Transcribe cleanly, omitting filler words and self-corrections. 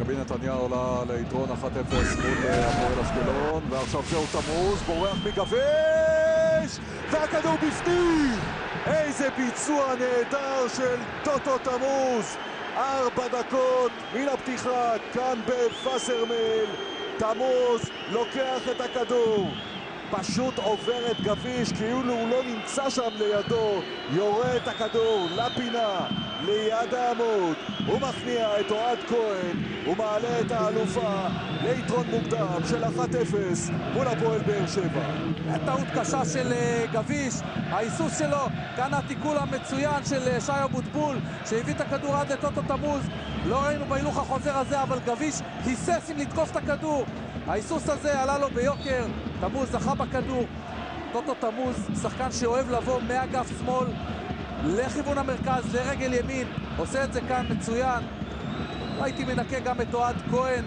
מכבי נתניה עולה ליתרון 1-0 מול הפועל אשקלון, ועכשיו זהו תמוז, בורח מגביש, והכדור בפנים! איזה ביצוע נהדר של טוטו תמוז! 4 דקות מן הפתיחה, כאן בווסרמיל, תמוז לוקח את הכדור, פשוט עובר את גביש כאילו הוא לא נמצא שם לידו, יורה את הכדור לפינה, ליד העמוד, הוא מכניע את אוהד כהן, הוא מעלה את האלופה ליתרון מוקדם של 1-0 מול הפועל באר שבע. טעות קשה של גביש, ההיסוס שלו, כאן התיקול המצוין של שי אבוטבול שהביא את הכדור עד לטוטו תמוז. לא ראינו בהילוך החוזר הזה, אבל גביש היסס אם לתקוף את הכדור, ההיסוס הזה עלה לו ביוקר, תמוז זכה בכדור. טוטו תמוז, שחקן שאוהב לבוא מאגף שמאל לכיוון המרכז, לרגל ימין, עושה את זה כאן מצוין. הייתי מנקה גם את אוהד כהן